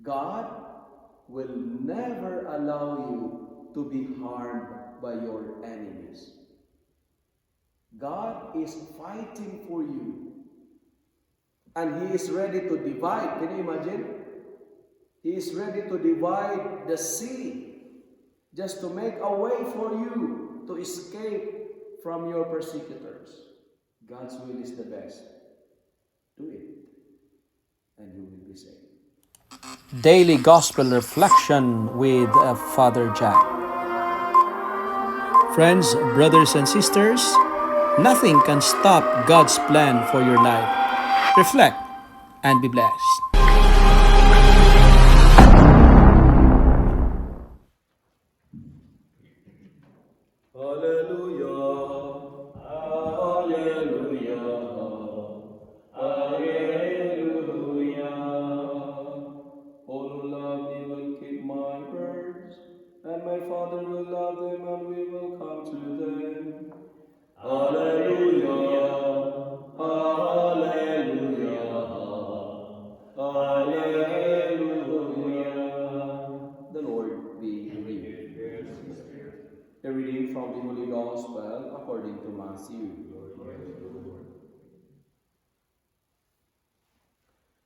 God will never allow you to be harmed by your enemies. God is fighting for you. And He is ready to divide. Can you imagine? He is ready to divide the sea just to make a way for you to escape from your persecutors. God's will is the best. Do it, and you will be saved. Daily Gospel Reflection with Father Jack. Friends, brothers and sisters, nothing can stop God's plan for your life. Reflect and be blessed. Hallelujah, hallelujah, hallelujah. All who love me will keep my words, and my Father will love them, and we will come to them. Hallelujah, hallelujah, hallelujah. The Lord be with you. A reading from the Holy Gospel according to Matthew.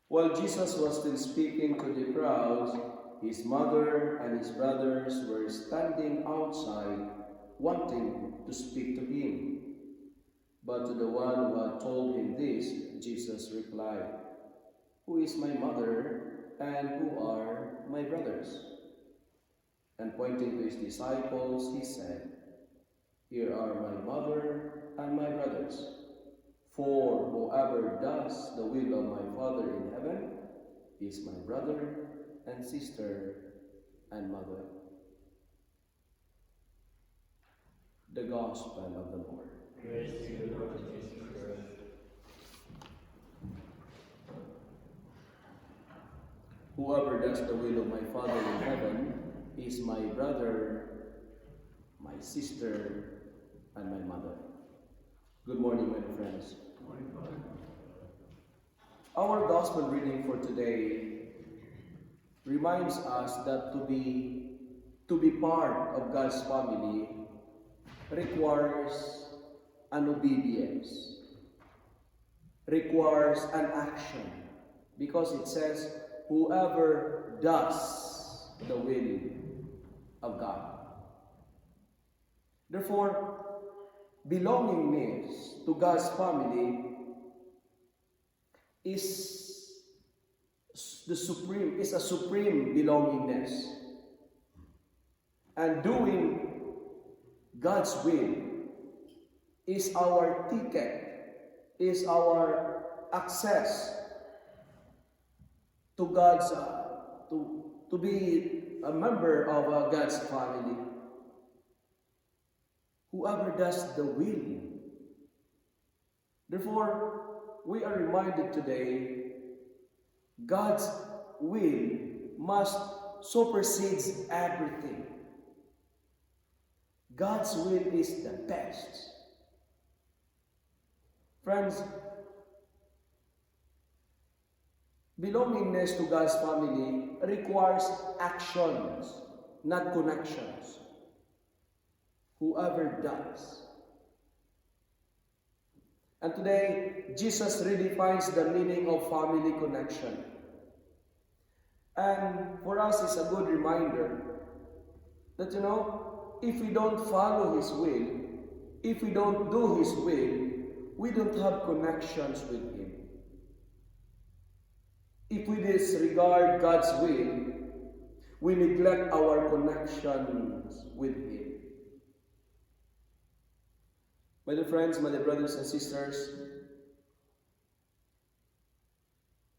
While Jesus was still speaking to the crowds, his mother and his brothers were standing outside, wanting to speak to him. But to the one who had told him this, Jesus replied, "Who is my mother and who are my brothers?" And pointing to his disciples, he said, "Here are my mother and my brothers. For whoever does the will of my Father in heaven is my brother and sister and mother." The Gospel of the Lord. Praise to you, Lord Jesus Christ. Whoever does the will of my Father in heaven is my brother, my sister, and my mother. Good morning, my friends. Good morning, Father. Our Gospel reading for today reminds us that to be part of God's family requires an obedience, requires an action, because it says, whoever does the will of God. Therefore, belongingness to God's family is a supreme belongingness. And doing God's will is our ticket, is our access to God's, to be a member of God's family. Whoever does the will. Therefore, we are reminded today, God's will must supersede everything. God's will is the best. Friends, belongingness to God's family requires actions, not connections. Whoever does. And today, Jesus redefines the meaning of family connection. And for us, it's a good reminder that, if we don't follow His will, if we don't do His will, we don't have connections with Him. If we disregard God's will, we neglect our connections with Him. My dear friends, my dear brothers and sisters,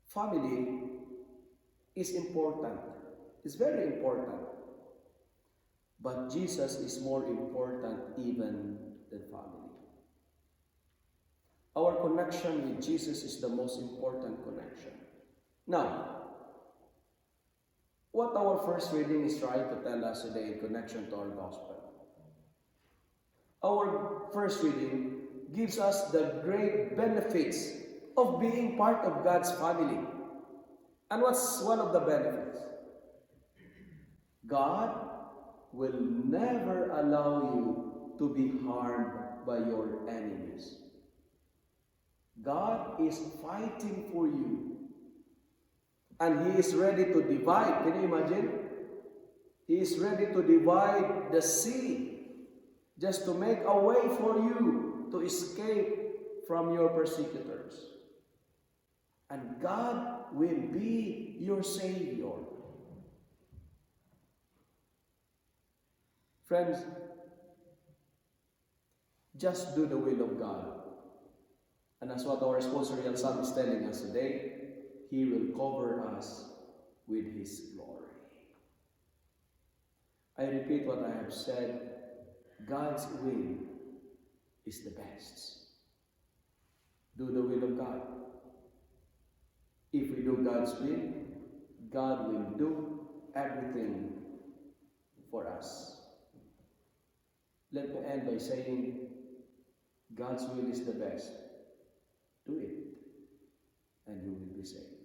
family is important. It's very important. But Jesus is more important even than family. Our connection with Jesus is the most important connection. Now, what our first reading is trying to tell us today in connection to our gospel. Our first reading gives us the great benefits of being part of God's family. And what's one of the benefits? God will never allow you to be harmed by your enemies. God is fighting for you. And He is ready to divide. Can you imagine? He is ready to divide the sea just to make a way for you to escape from your persecutors. And God will be your Savior. Friends, just do the will of God. And as what our sponsorial psalm is telling us today, He will cover us with His glory. I repeat what I have said. God's will is the best. Do the will of God. If we do God's will, God will do everything for us. Let me end by saying, God's will is the best. Do it, and you will be saved.